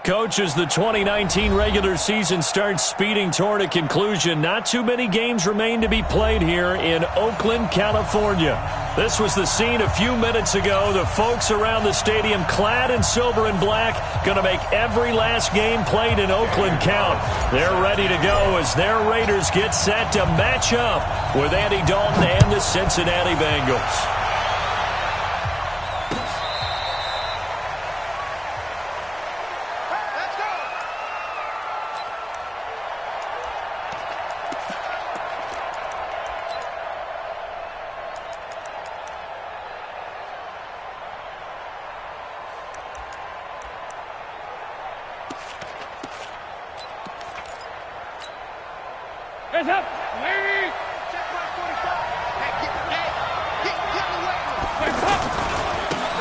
Coach, as the 2019 regular season starts speeding toward a conclusion, not too many games remain to be played here in Oakland, California. This was the scene a few minutes ago. The folks around the stadium clad in silver and black going to make every last game played in Oakland count. They're ready to go as their Raiders get set to match up with Andy Dalton and the Cincinnati Bengals.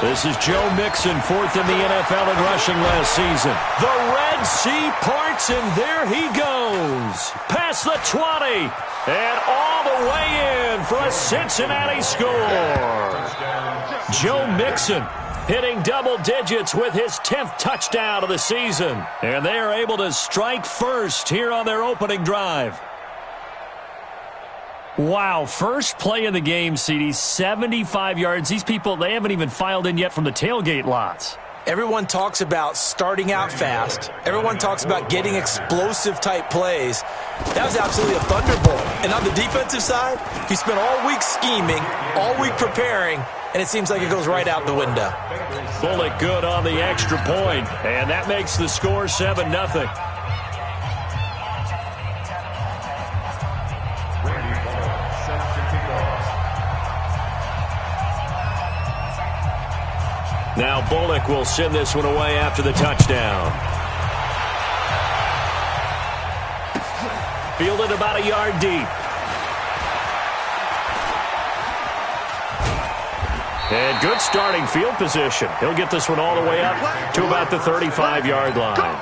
This is Joe Mixon, fourth in the NFL in rushing last season. The Red Sea parts, and there he goes. Past the 20, and all the way in for a Cincinnati score. Joe Mixon hitting double digits with his 10th touchdown of the season. And they are able to strike first here on their opening drive. Wow, first play of the game, CD, 75 yards. These people, they haven't even filed in yet from the tailgate lots. Everyone talks about starting out fast. Everyone talks about getting explosive-type plays. That was absolutely a thunderbolt. And on the defensive side, he spent all week scheming, all week preparing, and it seems like it goes right out the window. Bullock good on the extra point, and that makes the score 7-0. Now Bullock will send this one away after the touchdown. Fielded about a yard deep. And good starting field position. He'll get this one all the way up to about the 35-yard line.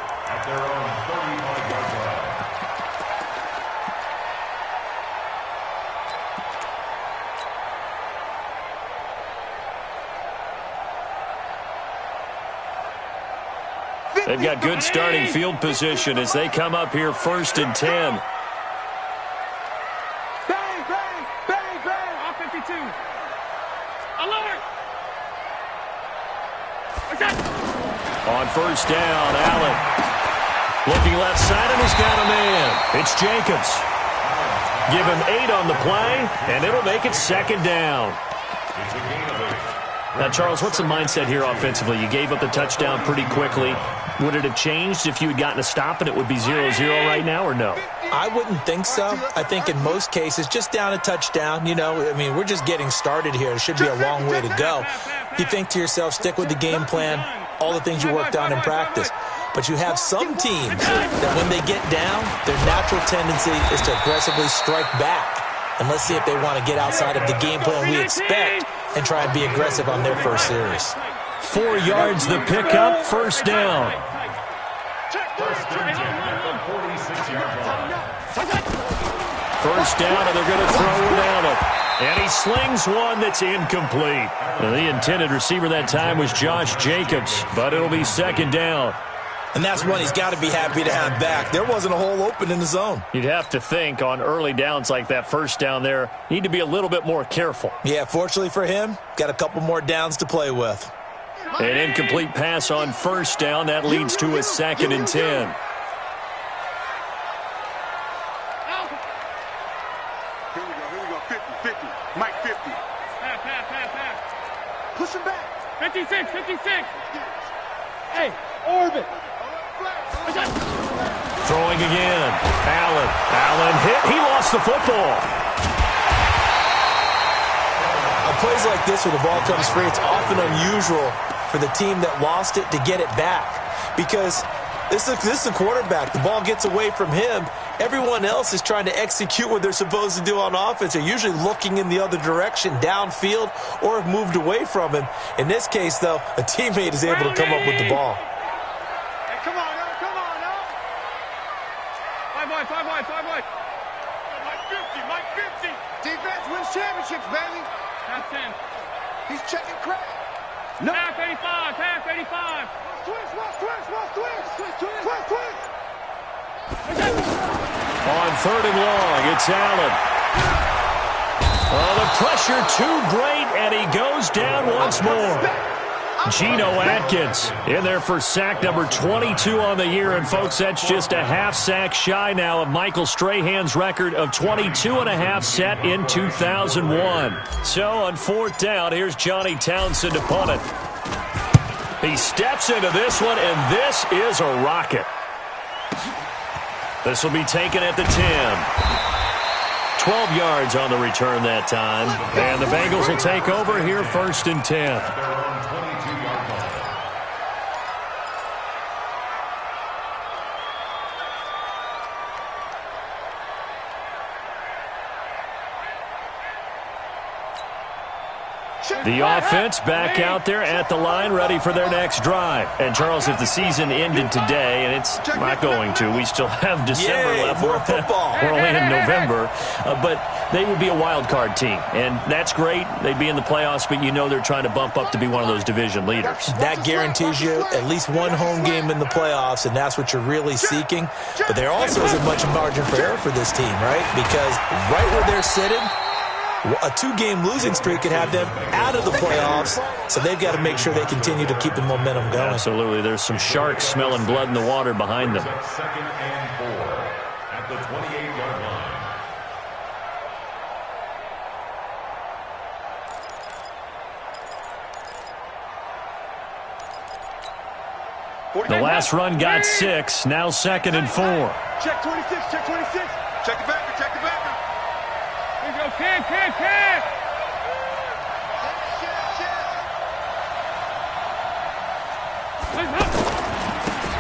They've got good starting field position as they come up here 1st and 10. Bang, bang, bang, bang. All 52. Alert. On 1st down, Allen. Looking left side, and he's got a man. It's Jacobs. Give him 8 on the play, and it'll make it 2nd down. Now, Charles, what's the mindset here offensively? You gave up the touchdown pretty quickly. Would it have changed if you had gotten a stop and it would be 0-0 right now, or no? I wouldn't think so. I think in most cases, just down a touchdown, you know, I mean, we're just getting started here. It should be a long way to go. You think to yourself, stick with the game plan, all the things you worked on in practice. But you have some teams that when they get down, their natural tendency is to aggressively strike back. And let's see if they want to get outside of the game plan we expect and try and be aggressive on their first series. 4 yards the pickup, 1st down. First down, and they're going to throw it at him. And he slings one that's incomplete. Now, the intended receiver that time was Josh Jacobs, but it'll be 2nd down. And that's one he's got to be happy to have back. There wasn't a hole open in the zone. You'd have to think on early downs like that, 1st down there, you need to be a little bit more careful. Yeah, fortunately for him, got a couple more downs to play with. An incomplete pass on 1st down. That leads to a 2nd and 10. Here we go. 50. Mike 50. Pass. Push him back. 56. Hey, orbit. Throwing again. Allen hit. He lost the football. On plays like this where the ball comes free, it's often unusual for the team that lost it to get it back. Because this is the quarterback. The ball gets away from him. Everyone else is trying to execute what they're supposed to do on offense. They're usually looking in the other direction, downfield, or have moved away from him. In this case, though, a teammate is able to come up with the ball. Hey, come on, now. 5 wide. Mike 50. Defense wins championships, baby. Pass 10. He's checking crack. No. Pass 85. On 3rd and long, it's Allen. Oh, the pressure too great, and he goes down once more. Geno Atkins in there for sack number 22 on the year. And, folks, that's just a half sack shy now of Michael Strahan's record of 22.5 set in 2001. So, on 4th down, here's Johnny Townsend to punt it. He steps into this one, and this is a rocket. This will be taken at the 10. 12 yards on the return that time. And the Bengals will take over here 1st and 10. The offense back out there at the line, ready for their next drive. And, Charles, if the season ended today, and it's not going to, we still have December left. More football. We're only in November. But they would be a wild card team. And that's great. They'd be in the playoffs, but you know they're trying to bump up to be one of those division leaders. That guarantees you at least one home game in the playoffs, and that's what you're really seeking. But there also isn't much margin for error for this team, right? Because right where they're sitting, a 2-game losing streak could have them out of the playoffs, so they've got to make sure they continue to keep the momentum going. Absolutely. There's some sharks smelling blood in the water behind them. 2nd and 4 at the 28-yard line. The last run got 6. Now 2nd and 4. Check 26, check 26. Check the backer, check the backer. Here you go, kid.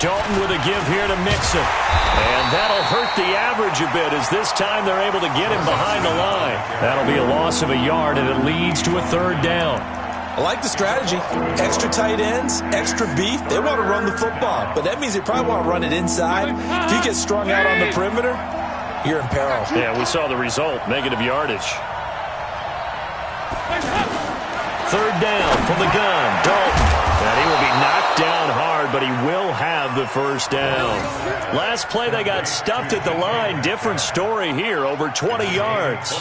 Dalton with a give here to Mixon. And that'll hurt the average a bit as this time they're able to get him behind the line. That'll be a loss of a yard, and it leads to a 3rd down. I like the strategy. Extra tight ends, extra beef. They want to run the football, but that means they probably want to run it inside. If you get strung out on the perimeter, you're in peril. Yeah, we saw the result. Negative yardage. 3rd down from the gun. Dalton. And he will be knocked down hard, but he will have the 1st down. Last play, they got stuffed at the line. Different story here, over 20 yards.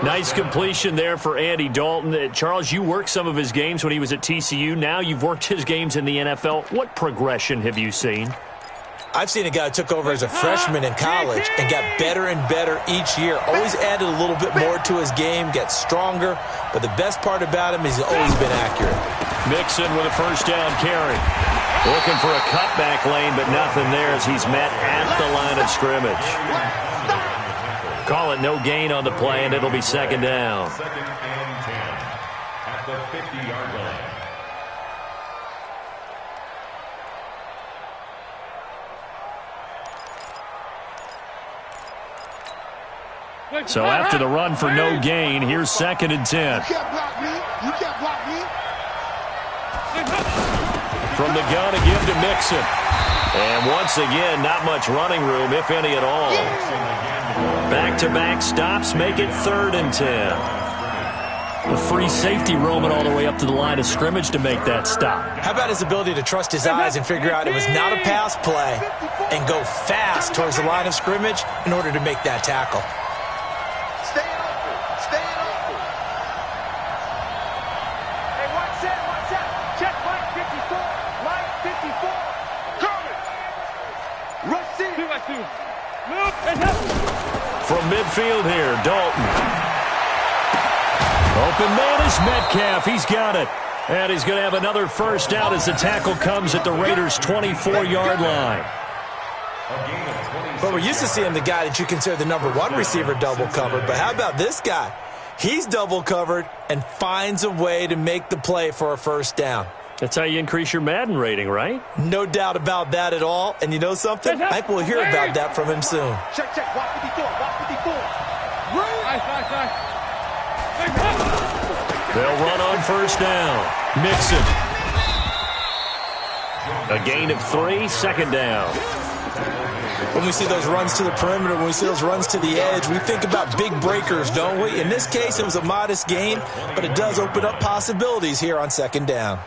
Nice completion there for Andy Dalton. Charles, you worked some of his games when he was at TCU. Now you've worked his games in the NFL. What progression have you seen? I've seen a guy who took over as a freshman in college and got better and better each year. Always added a little bit more to his game, gets stronger. But the best part about him is he's always been accurate. Mixon with a 1st down carry. Looking for a cutback lane, but nothing there as he's met at the line of scrimmage. Call it no gain on the play, and it'll be 2nd down. 2nd and 10 at the 50-yard line. So after the run for no gain, here's 2nd and 10. You can't block me. You can't block me. From the gun, a give to Mixon. And once again, not much running room, if any at all. Back-to-back stops make it 3rd and 10. The free safety roaming all the way up to the line of scrimmage to make that stop. How about his ability to trust his eyes and figure out it was not a pass play and go fast towards the line of scrimmage in order to make that tackle? Staying open. Staying open. Hey, watch that. Watch that. Check Mike 54. Mike 54. Coming. Rush in. 2x2. Move. From midfield here, Dalton. Open man is Metcalf. He's got it. And he's going to have another 1st down as the tackle comes at the Raiders' 24-yard line. But we're used to seeing the guy that you consider the #1 receiver double covered. But how about this guy? He's double covered and finds a way to make the play for a 1st down. That's how you increase your Madden rating, right? No doubt about that at all. And you know something? I think we'll hear about that from him soon. Check, check. Watch 54. Watch 54. Nice. They'll run on 1st down. Mixon. A gain of 3, 2nd down. When we see those runs to the perimeter, when we see those runs to the edge, we think about big breakers, don't we? In this case, it was a modest gain, but it does open up possibilities here on second down.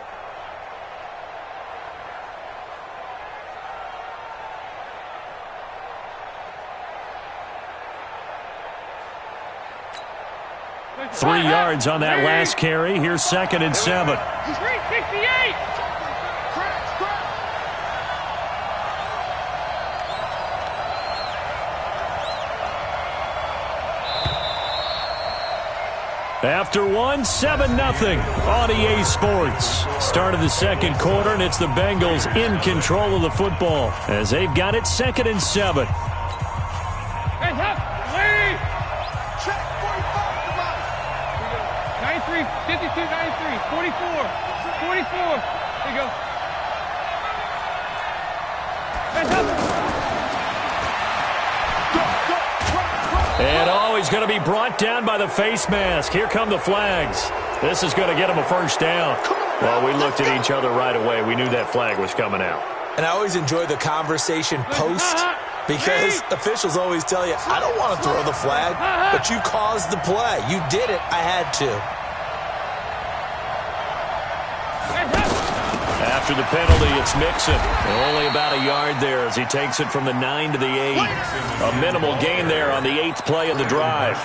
Three yards on that last carry. Here's 2nd and 7. 368. After one, 7-0 on EA Sports. Start of the second quarter, and it's the Bengals in control of the football as they've got it 2nd and 7. Hands up. Lead. Check 45. Come on. 93, 52, 93, 44, 44. There you go. Hands up. And he's going to be brought down by the face mask. Here come the flags. This is going to get him a first down. Well, we looked at each other right away. We knew that flag was coming out. And I always enjoy the conversation post because officials always tell you, I don't want to throw the flag, but you caused the play. You did it. I had to. After the penalty, it's Mixon. Only about a yard there as he takes it from the 9 to the 8. A minimal gain there on the 8th play of the drive.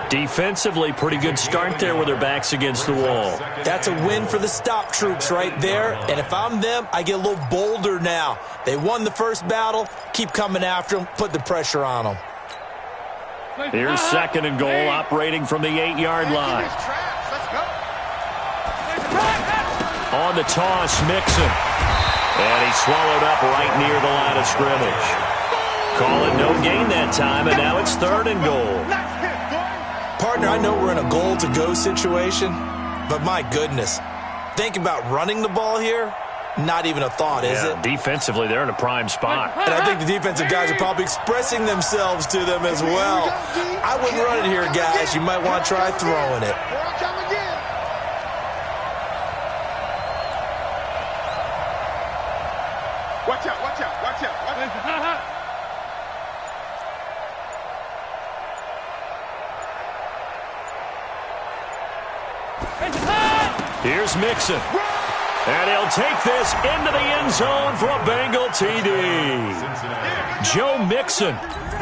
Defensively, pretty good start there with their backs against the wall. That's a win for the stop troops right there. And if I'm them, I get a little bolder now. They won the first battle. Keep coming after them. Put the pressure on them. Here's 2nd and goal, operating from the 8-yard line. On the toss, Mixon. And he's swallowed up right near the line of scrimmage. Call it no gain that time, and now it's 3rd and goal. Partner, I know we're in a goal-to-go situation, but my goodness. Think about running the ball here. Not even a thought, is it? Defensively, they're in a prime spot. And I think the defensive guys are probably expressing themselves to them as well. I wouldn't run it here, guys. You might want to try throwing it. Watch out, watch out, watch out, watch out. Here's Mixon. And he'll take this into the end zone for a Bengal TD. Joe Mixon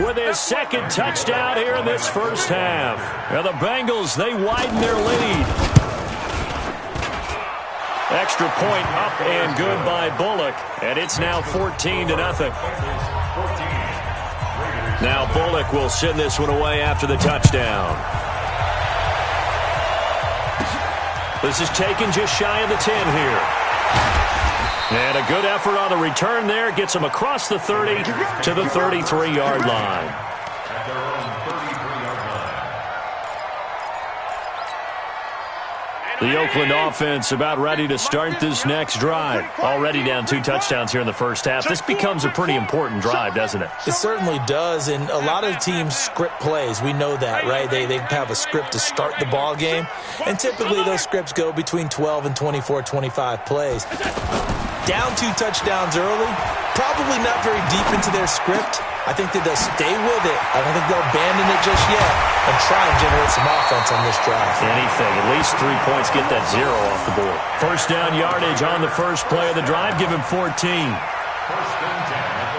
with his 2nd touchdown here in this first half. And the Bengals, they widen their lead. Extra point up and good by Bullock. And it's now 14-0. Now Bullock will send this one away after the touchdown. This is taken just shy of the 10 here. And a good effort on the return there. Gets him across the 30 to the 33-yard line. The Oakland offense about ready to start this next drive. Already down 2 touchdowns here in the first half. This becomes a pretty important drive, doesn't it? It certainly does, and a lot of teams script plays. We know that, right? They have a script to start the ball game, and typically those scripts go between 12 and 24, 25 plays. Down 2 touchdowns early, probably not very deep into their script. I think that they'll stay with it. I don't think they'll abandon it just yet and try and generate some offense on this drive. Anything. At least 3 points, get that 0 off the board. First down yardage on the first play of the drive. Give him 14.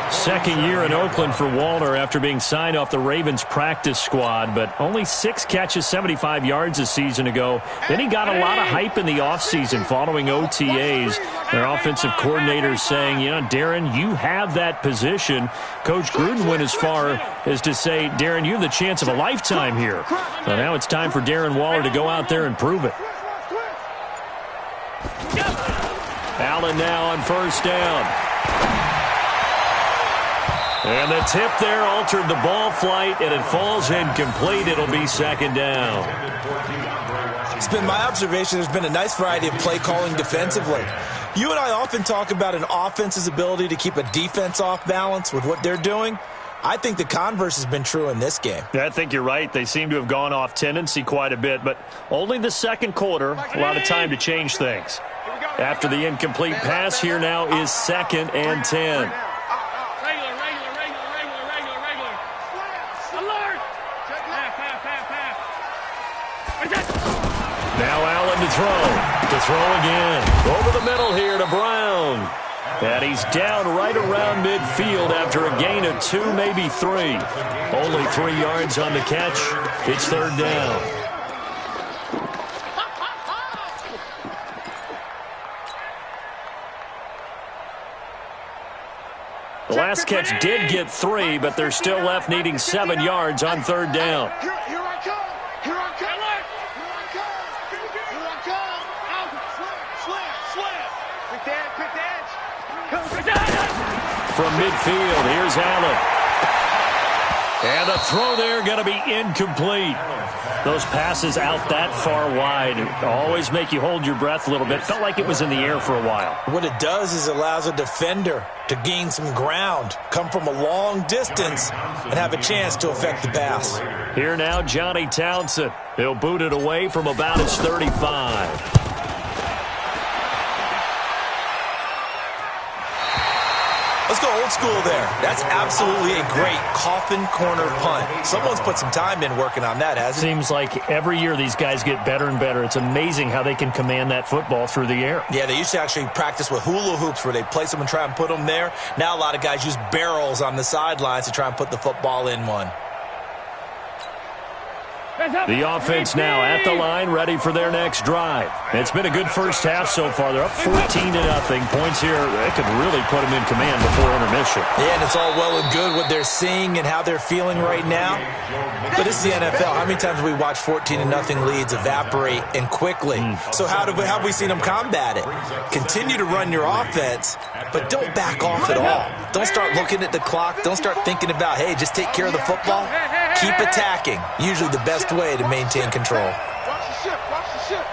Second year in Oakland for Walter after being signed off the Ravens practice squad, but only 6 catches, 75 yards a season ago. Then he got a lot of hype in the offseason following OTAs. Their offensive coordinators saying, you know, Darren, you have that position. Coach Gruden went as far as to say, Darren, you have the chance of a lifetime here. So now it's time for Darren Waller to go out there and prove it. Allen now on first down. And the tip there altered the ball flight, and it falls incomplete. It'll be 2nd down. It's been my observation there's been a nice variety of play calling defensively. You and I often talk about an offense's ability to keep a defense off balance with what they're doing. I think the converse has been true in this game. Yeah, I think you're right. They seem to have gone off tendency quite a bit, but only the second quarter, a lot of time to change things. After the incomplete pass, here now is 2nd and 10. Now Allen to throw. To throw again. Over the middle here to Brown. And he's down right around midfield after a gain of 2, maybe 3. Only 3 yards on the catch. It's third down. The last catch did get 3, but they're still left needing 7 yards on third down. Here I come. Here I come. Here I come. Here I come. Out. Slam. Quick the edge. From midfield, here's Allen. And the throw there going to be incomplete. Those passes out that far wide always make you hold your breath a little bit. Felt like it was in the air for a while. What it does is it allows a defender to gain some ground, come from a long distance, and have a chance to affect the pass. Here now, Johnny Townsend. He'll boot it away from about his 35. Let's go old school there. That's absolutely a great coffin corner punt. Someone's put some time in working on that, hasn't it? Seems like every year these guys get better and better. It's amazing how they can command that football through the air. Yeah, they used to actually practice with hula hoops where they place them and try and put them there. Now a lot of guys use barrels on the sidelines to try and put the football in one. The offense now at the line, ready for their next drive. It's been a good first half so far. They're up 14-0. Points here, they could really put them in command before intermission. Yeah, and it's all well and good what they're seeing and how they're feeling right now. But this is the NFL. How many times have we watched 14-0 leads evaporate and quickly? So how have we seen them combat it? Continue to run your offense, but don't back off at all. Don't start looking at the clock. Don't start thinking about, hey, just take care of the football. Keep attacking. Usually the best way to maintain control. Watch the ship. Watch the ship.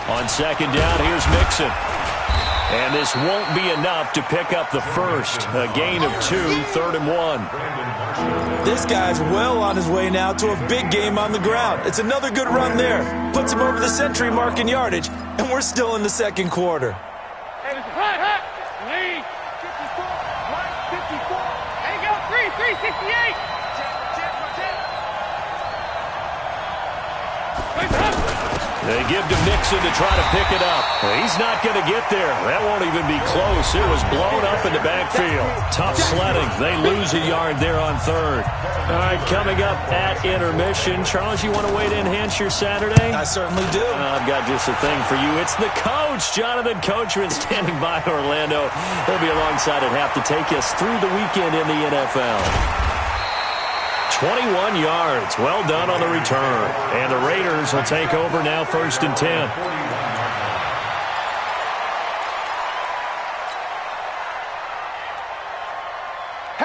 On second down, here's Mixon. And this won't be enough to pick up the first. A gain of 2, 3rd and 1. This guy's well on his way now to a big game on the ground. It's another good run there. Puts him over the century mark in yardage, and we're still in the second quarter. Lead. 54. Right. 54. There you go. 368. They give to Mixon to try to pick it up. He's not going to get there. That won't even be close. It was blown up in the backfield. Tough sledding. They lose a yard there on third. All right, coming up at intermission. Charles, you want to way to enhance your Saturday? I certainly do. I've got just a thing for you. It's the coach, Jonathan Coachman, standing by Orlando. He'll be alongside at half to take us through the weekend in the NFL. 21 yards. Well done on the return. And the Raiders will take over now, 1st and 10.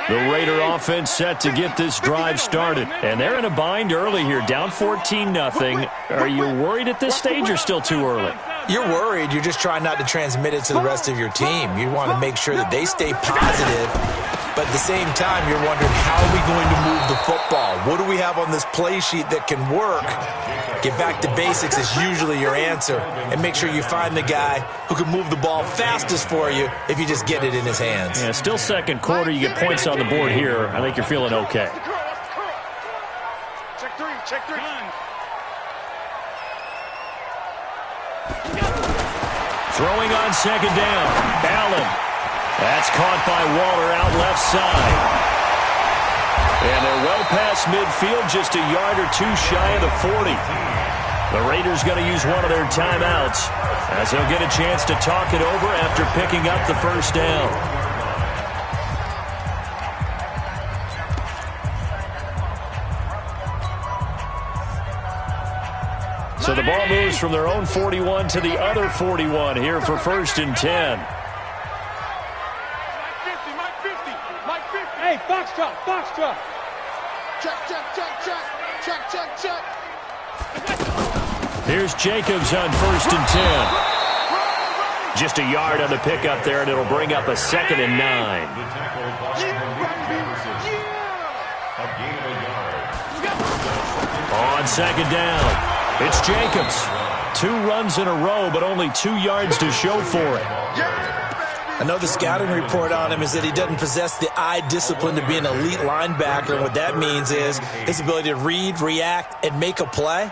The Raider offense set to get this drive started. And they're in a bind early here, down 14-0. Are you worried at this stage or still too early? You're worried. You're just trying not to transmit it to the rest of your team. You want to make sure that they stay positive. But at the same time, you're wondering, how are we going to move the football? What do we have on this play sheet that can work? Get back to basics is usually your answer. And make sure you find the guy who can move the ball fastest for you if you just get it in his hands. Yeah, still second quarter. You get points on the board here. I think you're feeling okay. Check three. Check three. Throwing on second down. Allen. That's caught by Waller out left side. And they're well past midfield, just a yard or two shy of the 40. The Raiders going to use one of their timeouts as they'll get a chance to talk it over after picking up the first down. So the ball moves from their own 41 to the other 41 here for 1st and 10. Hey, Foxtrot. Check. Here's Jacobs on 1st and 10. Just a yard on the pickup there, and it'll bring up a 2nd and 9. On second down, it's Jacobs. 2 runs in a row, but only 2 yards to show for it. I know the scouting report on him is that he doesn't possess the eye discipline to be an elite linebacker. And what that means is his ability to read, react, and make a play.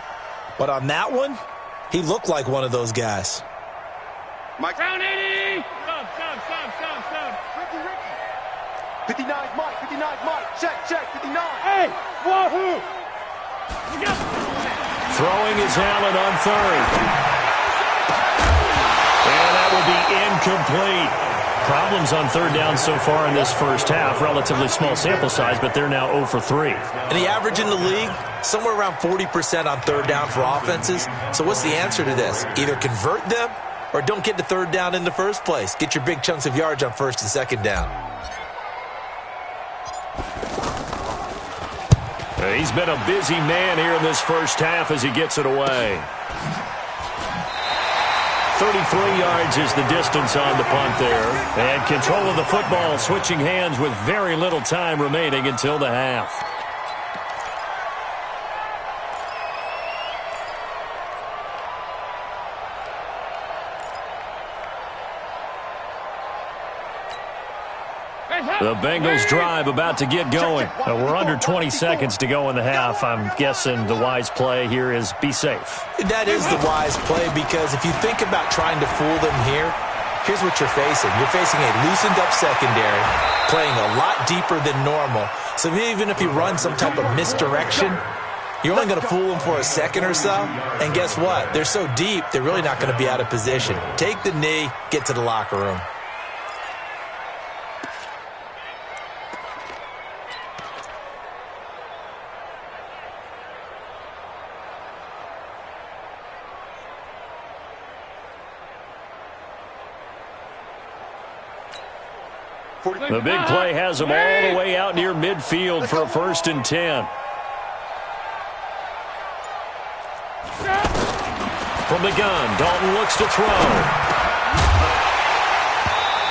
But on that one, he looked like one of those guys. Mike. Down 80. Stop. 59 Mike. 59 Mike. Check. 59. Hey, wahoo. Throwing is Allen on third. And that will be incomplete. Problems on third down so far in this first half. Relatively small sample size, but they're now 0 for 3. And the average in the league, somewhere around 40% on third down for offenses. So what's the answer to this? Either convert them or don't get to third down in the first place. Get your big chunks of yards on first and second down. He's been a busy man here in this first half as he gets it away. 33 yards is the distance on the punt there. And control of the football, switching hands with very little time remaining until the half. The Bengals drive about to get going. We're under 20 seconds to go in the half. I'm guessing the wise play here is be safe. That is the wise play, because if you think about trying to fool them here, here's what you're facing. You're facing a loosened up secondary, playing a lot deeper than normal. So even if you run some type of misdirection, you're only going to fool them for a second or so. And guess what? They're so deep, they're really not going to be out of position. Take the knee, get to the locker room. The big play has him all the way out near midfield for a 1st and 10. From the gun, Dalton looks to throw.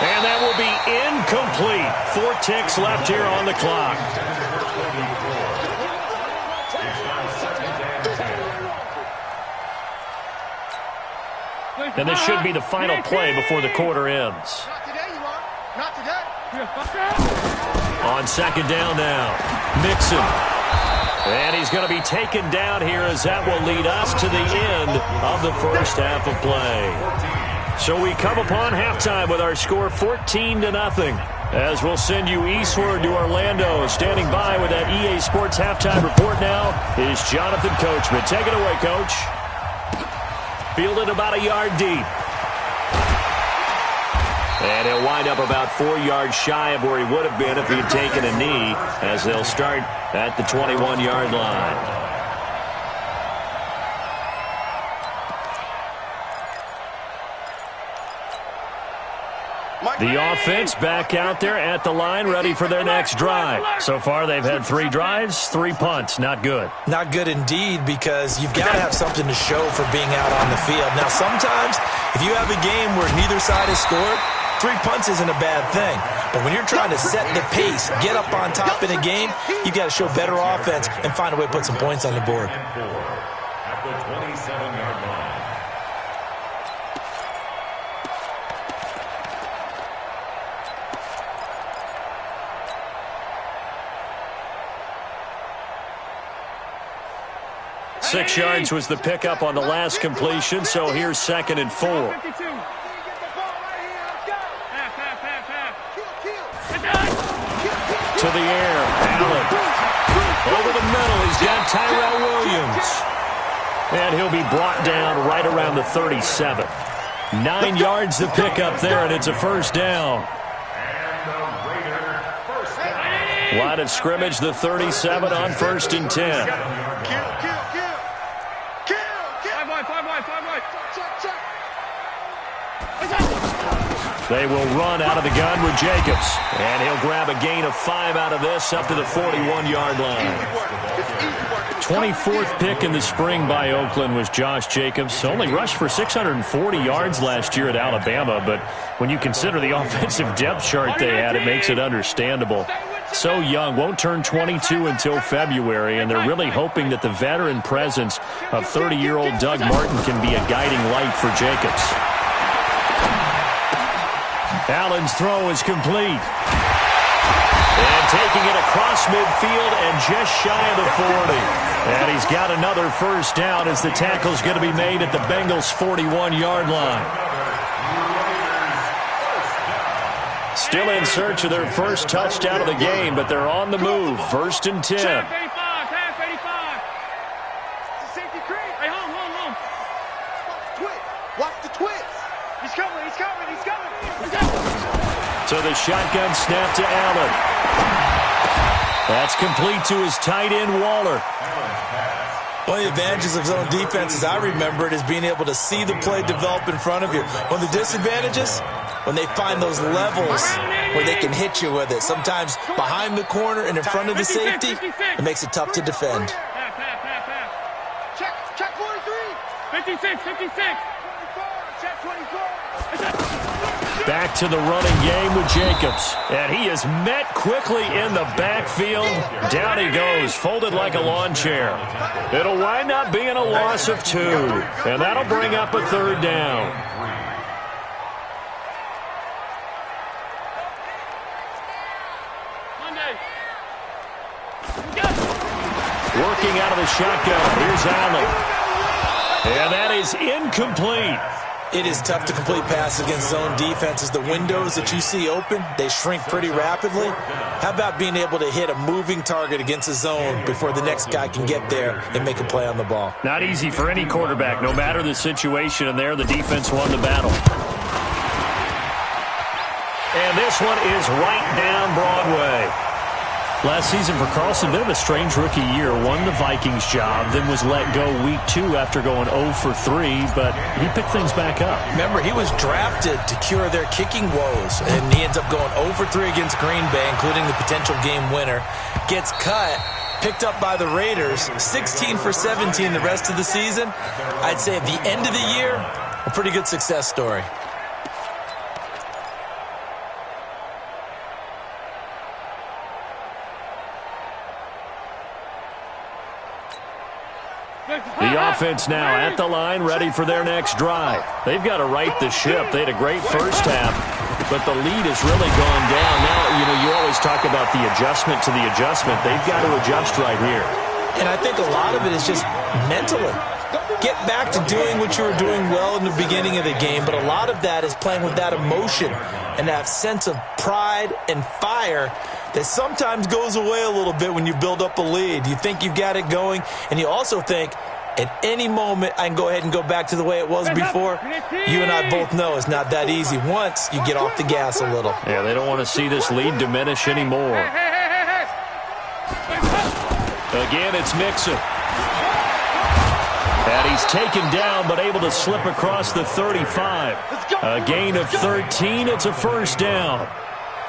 And that will be incomplete. 4 ticks left here on the clock. And this should be the final play before the quarter ends. Not today. On second down now, Mixon. And he's going to be taken down here as that will lead us to the end of the first half of play. So we come upon halftime with our score 14-0. As we'll send you eastward to Orlando. Standing by with that EA Sports halftime report now is Jonathan Coachman. Take it away, Coach. Fielded about a yard deep. And he'll wind up about 4 yards shy of where he would have been if he had taken a knee, as they'll start at the 21-yard line. The offense back out there at the line, ready for their next drive. So far, they've had 3 drives, 3 punts. Not good. Not good indeed, because you've got to have something to show for being out on the field. Now, sometimes, if you have a game where neither side has scored, 3 punts isn't a bad thing. But when you're trying to set the pace, get up on top in a game, you've got to show better offense and find a way to put some points on the board. At the 27-yard line. Six yards was the pickup on the last completion, so here's 2nd and 4. To the air, Allen. Over the middle, he's got Tyrell Williams. And he'll be brought down right around the 37. 9 yards the pickup there, and it's a 1st down. Line of scrimmage, the 37 on 1st and 10. They will run out of the gun with Jacobs. And he'll grab a gain of 5 out of this up to the 41-yard line. 24th pick in the spring by Oakland was Josh Jacobs. Only rushed for 640 yards last year at Alabama, but when you consider the offensive depth chart they had, it makes it understandable. So young, won't turn 22 until February, and they're really hoping that the veteran presence of 30-year-old Doug Martin can be a guiding light for Jacobs. Allen's throw is complete. And taking it across midfield and just shy of the 40. And he's got another first down as the tackle's going to be made at the Bengals' 41-yard line. Still in search of their first touchdown of the game, but they're on the move. 1st and 10. Pass 85. Safety creep. Hey, home. Watch the twist. He's coming. So the shotgun snap to Allen. That's complete to his tight end, Waller. One of the advantages of zone defense, as I remember it, is being able to see the play develop in front of you. One of the disadvantages, when they find those levels where they can hit you with it. Sometimes behind the corner and in front of the safety, it makes it tough to defend. Check 43. 56. 24. Check 24. Back to the running game with Jacobs. And he is met quickly in the backfield. Down he goes, folded like a lawn chair. It'll wind up being a loss of 2. And that'll bring up a 3rd down. Working out of the shotgun. Here's Allen. And that is incomplete. It is tough to complete passes against zone defenses. The windows that you see open, they shrink pretty rapidly. How about being able to hit a moving target against a zone before the next guy can get there and make a play on the ball? Not easy for any quarterback, no matter the situation. And there, the defense won the battle. And this one is right down Broadway. Last season for Carlson, bit of a strange rookie year. Won the Vikings job, then was let go week 2 after going 0 for 3, but he picked things back up. Remember, he was drafted to cure their kicking woes, and he ends up going 0 for 3 against Green Bay, including the potential game winner. Gets cut, picked up by the Raiders, 16 for 17 the rest of the season. I'd say at the end of the year, a pretty good success story. The offense now at the line, ready for their next drive. They've got to right the ship. They had a great first half, but the lead has really gone down. Now, you always talk about the adjustment to the adjustment. They've got to adjust right here. And I think a lot of it is just mentally. Get back to doing what you were doing well in the beginning of the game, but a lot of that is playing with that emotion and that sense of pride and fire that sometimes goes away a little bit when you build up a lead. You think you've got it going, and you also think, at any moment, I can go ahead and go back to the way it was before. You and I both know it's not that easy once you get off the gas a little. Yeah, they don't want to see this lead diminish anymore. Again, it's Mixon. And he's taken down, but able to slip across the 35. A gain of 13. It's a first down.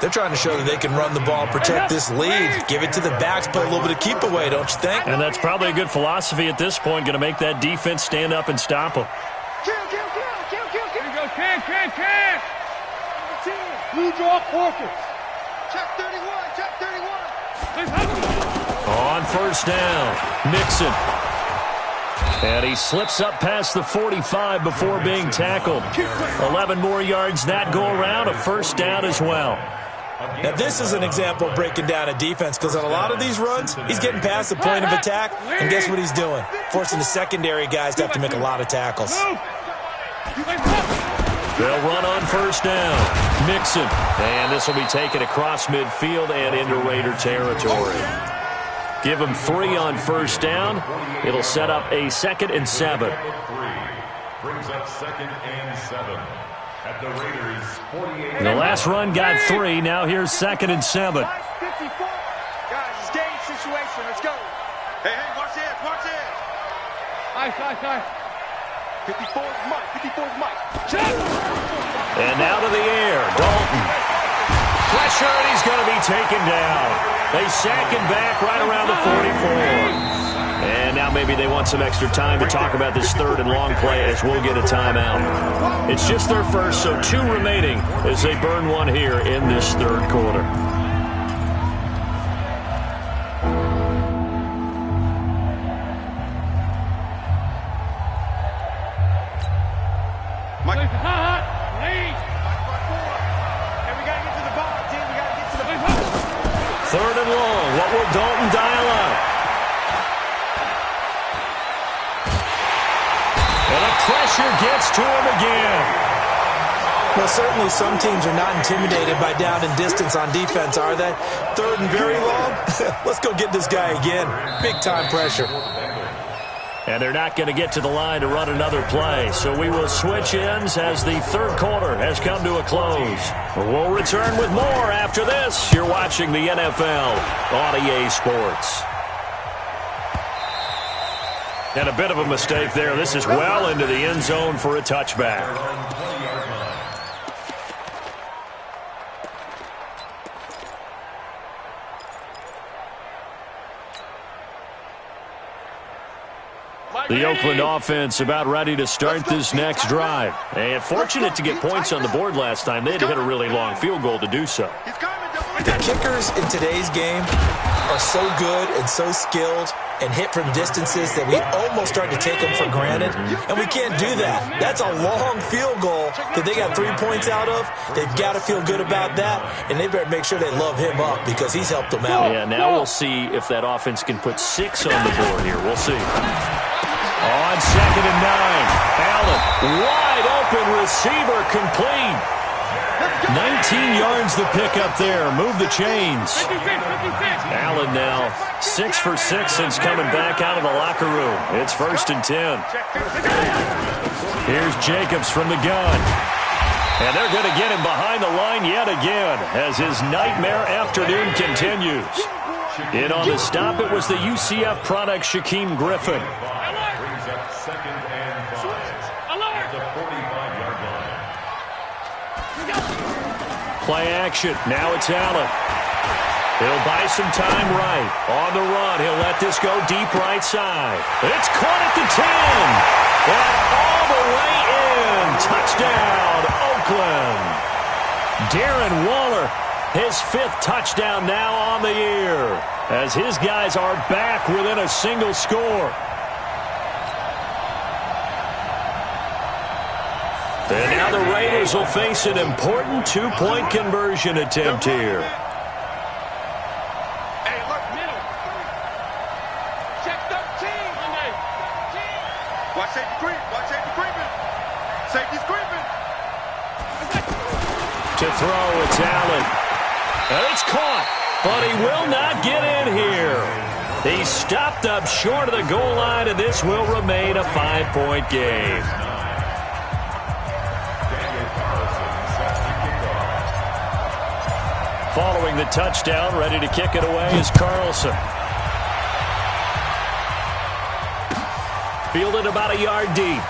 They're trying to show that they can run the ball, protect this lead, give it to the backs, play a little bit of keep away, don't you think? And that's probably a good philosophy at this point, going to make that defense stand up and stop them. Kill. Here we go, can. Blue draw Porkins. Check 31. On first down, Mixon. And he slips up past the 45 before being tackled. 11 more yards that go around, a first down as well. Now, this is an example of breaking down a defense, because on a lot of these runs, he's getting past the point of attack, and guess what he's doing? Forcing the secondary guys to have to make a lot of tackles. They'll run on first down. Mixon. And this will be taken across midfield and into Raider territory. Give him 3 on first down. It'll set up a 2nd and 7. Brings up 2nd and 7. At the Raiders 48. The last run got 3. Now here's 2nd and 7. 54. Guys, it's game situation. Let's go. Hey, watch this. Nice. 54 is Mike. Check. And now to the air. Dalton. Pressure, and he's going to be taken down. They sack him back right around the 44. And now maybe they want some extra time to talk about this 3rd and long play, as we'll get a timeout. It's just their first, so 2 remaining as they burn one here in this 3rd quarter. 3rd and long. What will Dalton dial up? And the pressure gets to him again. Well, certainly some teams are not intimidated by down and distance on defense, are they? 3rd and very long? Let's go get this guy again. Big-time pressure. And they're not going to get to the line to run another play. So we will switch ends as the 3rd quarter has come to a close. We'll return with more after this. You're watching the NFL on EA Sports. And a bit of a mistake there. This is well into the end zone for a touchback. The Oakland offense about ready to start this next drive. And fortunate to get points on the board last time. They had to hit a really long field goal to do so. The kickers in today's game are so good and so skilled and hit from distances that we almost start to take them for granted. And we can't do that. That's a long field goal that they got 3 points out of. They've got to feel good about that. And they better make sure they love him up because he's helped them out. Yeah, now we'll see if that offense can put 6 on the board here. We'll see. On 2nd and 9, Allen, wide open receiver, complete. 19 yards the pick up there. Move the chains. Allen now 6 for 6 since coming back out of the locker room. It's 1st and 10. Here's Jacobs from the gun. And they're going to get him behind the line yet again as his nightmare afternoon continues. In on the stop, it was the UCF product, Shaquem Griffin. Play action. Now it's Allen. He'll buy some time right. On the run, he'll let this go deep right side. It's caught at the 10. And all the way in. Touchdown, Oakland. Darren Waller, his 5th touchdown now on the year, as his guys are back within a single score. And now the Raiders will face an important 2-point conversion attempt here. Hey, look, middle. Check 13. Watch safety creep. Watch safety creeping. Safety's creeping. To throw, it's Allen. And it's caught, but he will not get in here. He stopped up short of the goal line, and this will remain a 5-point game. Following the touchdown, ready to kick it away is Carlson. Fielded about a yard deep.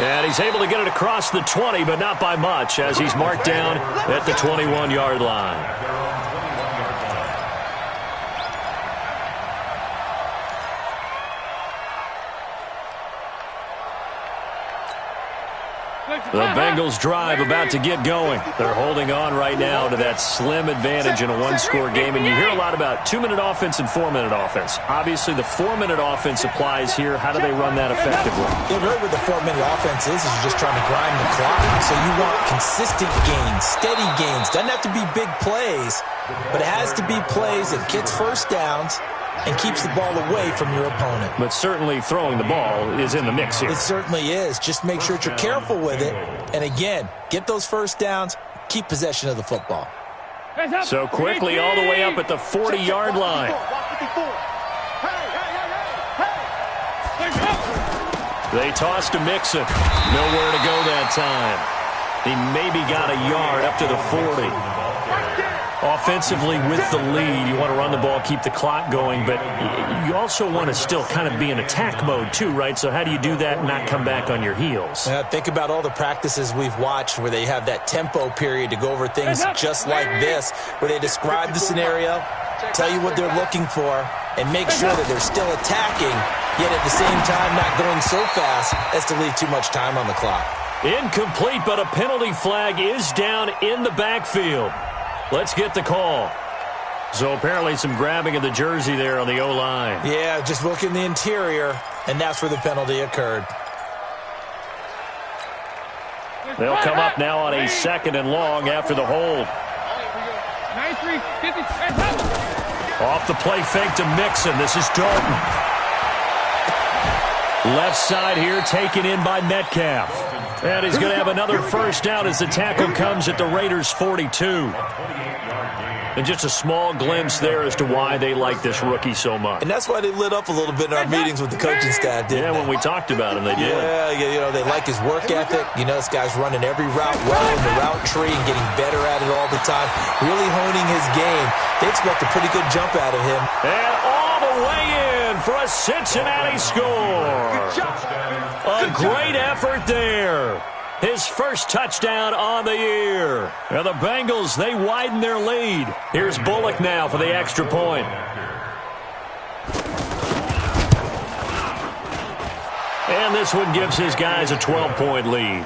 And he's able to get it across the 20, but not by much, as he's marked down at the 21-yard line. The Bengals drive about to get going. They're holding on right now to that slim advantage in a 1-score game. And you hear a lot about 2-minute offense and 4-minute offense. Obviously, the 4-minute offense applies here. How do they run that effectively? Yeah, really what the 4-minute offense is you're just trying to grind the clock. So you want consistent gains, steady gains. Doesn't have to be big plays, but it has to be plays that gets first downs and keeps the ball away from your opponent. But certainly throwing the ball is in the mix here. It certainly is. Just make sure that you're careful with it. And again, get those first downs, keep possession of the football. So quickly all the way up at the 40-yard line. They toss to Mixon. Nowhere to go that time. He maybe got a yard up to the 40. Offensively with the lead, you want to run the ball, keep the clock going, but you also want to still kind of be in attack mode too, right? So how do you do that and not come back on your heels? Think about all the practices we've watched where they have that tempo period to go over things just like this, where they describe the scenario, tell you what they're looking for, and make sure that they're still attacking, yet at the same time not going so fast as to leave too much time on the clock. Incomplete, but a penalty flag is down in the backfield. Let's get the call. So apparently some grabbing of the jersey there on the O-line. Yeah, just look in the interior, and that's where the penalty occurred. They'll come up now on a 2nd and long after the hold. Off the play fake to Mixon. This is Dalton. Left side here taken in by Metcalf. And he's going to have another first down as the tackle comes at the Raiders' 42. And just a small glimpse there as to why they like this rookie so much. And that's why they lit up a little bit in our meetings with the coaching staff, didn't they? When we talked about him, they did. Yeah, they like his work ethic. This guy's running every route well in the route tree and getting better at it all the time, really honing his game. They expect a pretty good jump out of him. And all the way in for a Cincinnati score. A great effort there. His first touchdown on the year. And the Bengals, they widen their lead. Here's Bullock now for the extra point. And this one gives his guys a 12-point lead.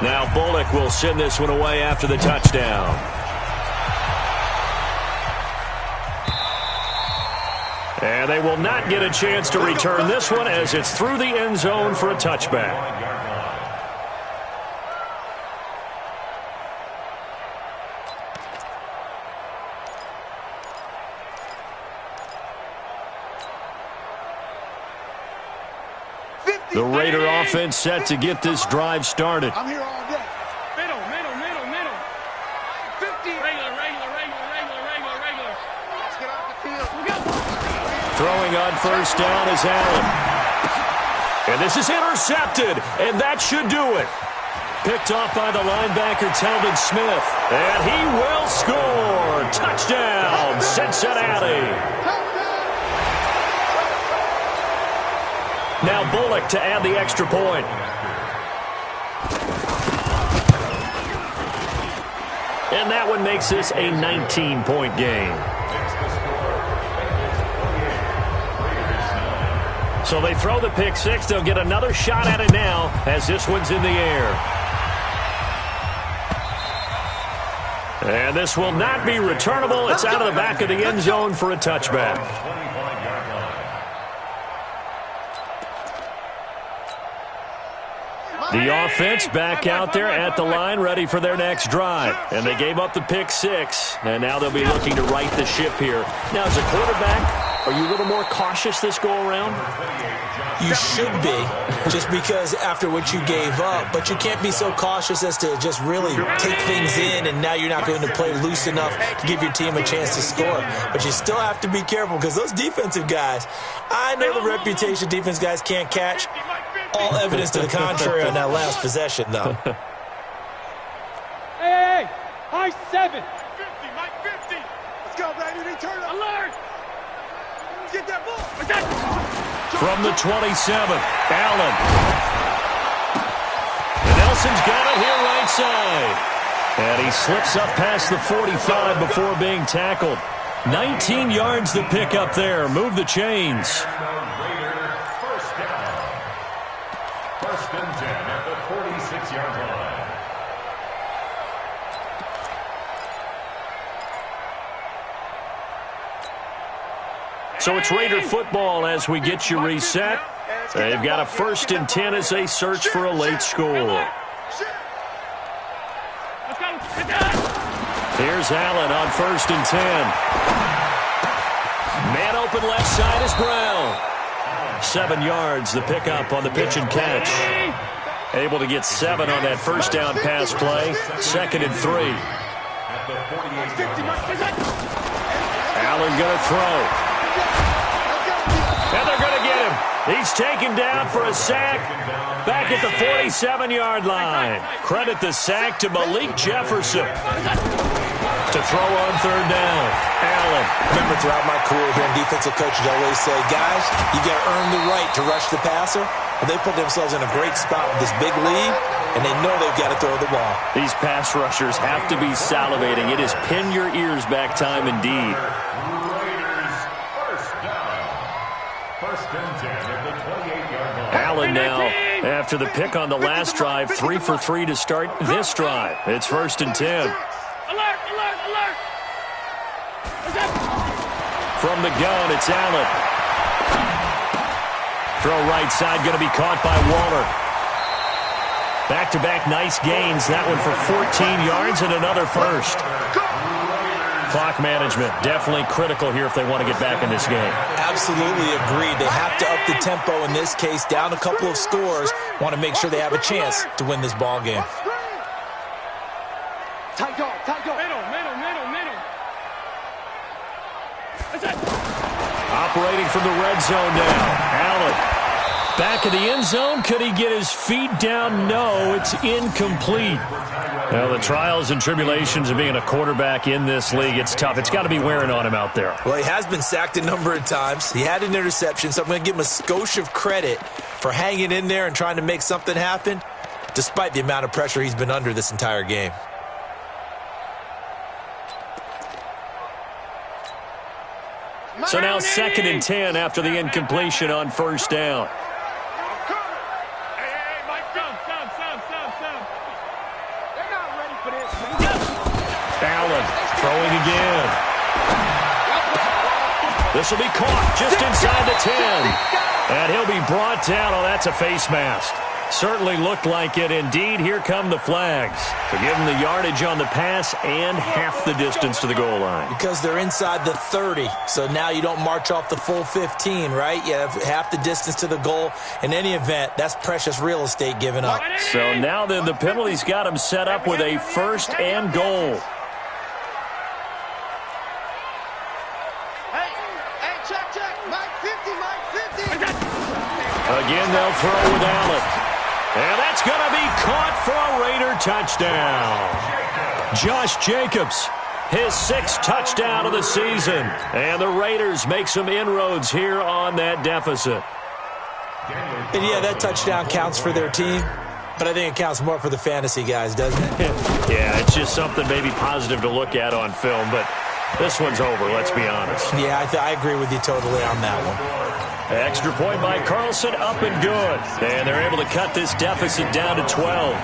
Now Bullock will send this one away after the touchdown. And they will not get a chance to return this one as it's through the end zone for a touchback. The Raider offense set to get this drive started. I'm here all day. Middle. 50. Regular. Let's get off the field. Throwing on first down is Allen. And this is intercepted, and that should do it. Picked off by the linebacker, Talvin Smith. And he will score. Touchdown, Cincinnati. Now Bullock to add the extra point. And that one makes this a 19-point game. So they throw the pick six. They'll get another shot at it now as this one's in the air. And this will not be returnable. It's out of the back of the end zone for a touchback. The offense back out there at the line, ready for their next drive. And they gave up the pick six, and now they'll be looking to right the ship here. Now, as a quarterback, are you a little more cautious this go-around? You should be, just because after what you gave up. But you can't be so cautious as to just really take things in, and now you're not going to play loose enough to give your team a chance to score. But you still have to be careful because those defensive guys, I know the reputation defense guys can't catch. All evidence to the contrary on that last possession, though. Hey, high 7. 50, Mike 50. Let's go, baby. Return it. Alert. Get that ball. From the 27, Allen. And Nelson's got it here right side. And he slips up past the 45 before being tackled. 19 yards to pick up there. Move the chains. First and 10 at the 46-yard line. So it's Raider football as we get you reset. They've got a first and 10 as they search for a late score. Here's Allen on first and 10. Man open left side is Brown. 7 yards, the pickup on the pitch and catch. Able to get 7 on that first down pass play. 2nd and 3. Allen going to throw. And they're going to get him. He's taken down for a sack back at the 47-yard line. Credit the sack to Malik Jefferson. To throw on third down. Allen. Remember, throughout my career here in defensive coaches, I always say, guys, you got to earn the right to rush the passer. And they put themselves in a great spot with this big lead, and they know they've got to throw the ball. These pass rushers have to be salivating. It is pin your ears back time indeed. Raiders first down. First and 10 at the 28-yard line. Allen now, after the pick on the last drive, 3 for 3 to start this drive. It's first and 10. Alert. From the gun, it's Allen. Throw right side, going to be caught by Waller. Back-to-back nice gains. That one for 14 yards and another first. Clock management, definitely critical here if they want to get back in this game. Absolutely agreed. They have to up the tempo in this case, down a couple of scores. Want to make sure they have a chance to win this ball game. Tight dog, tight dog. Middle. Operating from the red zone now. Allen. Back in the end zone. Could he get his feet down? No, it's incomplete. Well, the trials and tribulations of being a quarterback in this league, it's tough. It's got to be wearing on him out there. Well, he has been sacked a number of times. He had an interception, so I'm going to give him a skosh of credit for hanging in there and trying to make something happen, despite the amount of pressure he's been under this entire game. So now 2nd and 10 after the incompletion on first down. Allen throwing again. This will be caught just inside the 10. And he'll be brought down. Oh, that's a face mask. Certainly looked like it. Indeed, here come the flags. To give them the yardage on the pass and half the distance to the goal line. Because they're inside the 30, so now you don't march off the full 15, right? You have half the distance to the goal. In any event, that's precious real estate given up. So now then the penalty's got him set up with a 1st and goal. Check. Mike 50. Again, they'll throw with Allen. And that's going to be caught for a Raider touchdown. Josh Jacobs, his 6th touchdown of the season. And the Raiders make some inroads here on that deficit. And yeah, that touchdown counts for their team, but I think it counts more for the fantasy guys, doesn't it? Yeah, it's just something maybe positive to look at on film, but this one's over, let's be honest. Yeah, I agree with you totally on that one. Extra point by Carlson, up and good. And they're able to cut this deficit down to 12.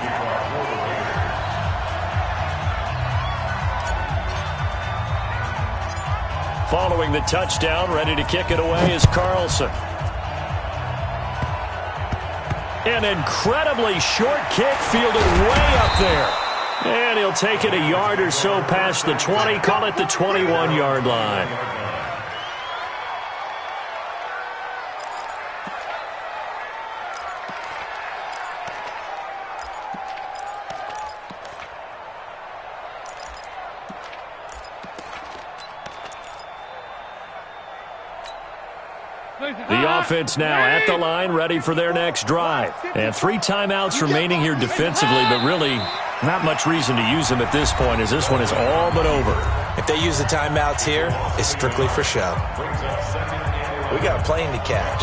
Following the touchdown, ready to kick it away is Carlson. An incredibly short kick fielded way up there. And he'll take it a yard or so past the 20, call it the 21-yard line. The offense now at the line, ready for their next drive. And 3 timeouts remaining here defensively, but really not much reason to use them at this point, as this one is all but over. If they use the timeouts here, it's strictly for show. We got a plane to catch.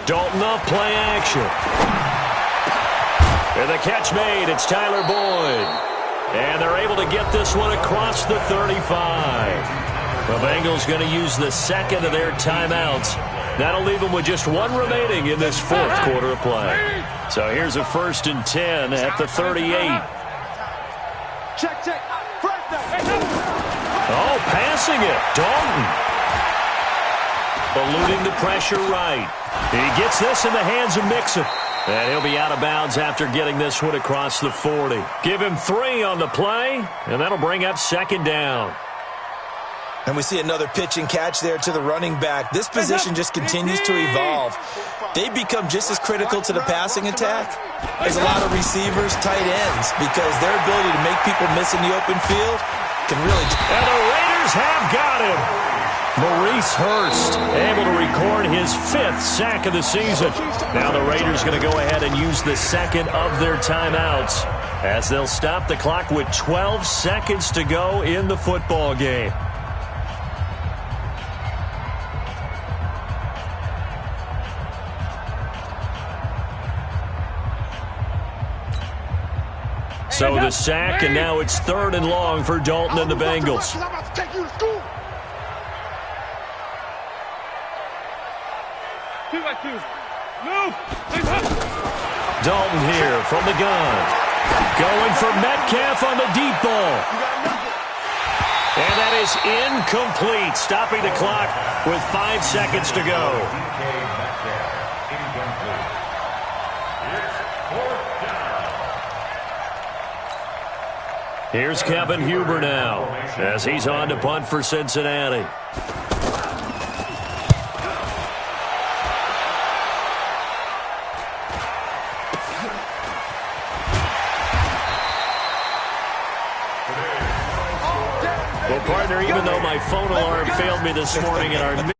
Dalton off play action. And the catch made. It's Tyler Boyd. And they're able to get this one across the 35. The Bengals going to use the 2nd of their timeouts. That'll leave them with just 1 remaining in this 4th quarter of play. So here's a 1st and 10 at the 38. Check. Oh, passing it. Dalton. Eluding the pressure right. He gets this in the hands of Mixon. And he'll be out of bounds after getting this one across the 40. Give him 3 on the play, and that'll bring up 2nd down. And we see another pitch and catch there to the running back. This position just continues to evolve. They become just as critical to the passing attack as a lot of receivers, tight ends, because their ability to make people miss in the open field can really... And the Raiders have got him. Maurice Hurst able to record his 5th sack of the season. Now the Raiders going to go ahead and use the 2nd of their timeouts as they'll stop the clock with 12 seconds to go in the football game. So the sack, and now it's 3rd and long for Dalton and the Bengals. Dalton here from the gun. Going for Metcalf on the deep ball. And that is incomplete, stopping the clock with 5 seconds to go. Here's Kevin Huber now as he's on to punt for Cincinnati. Well, partner, even though my phone alarm failed me this morning in our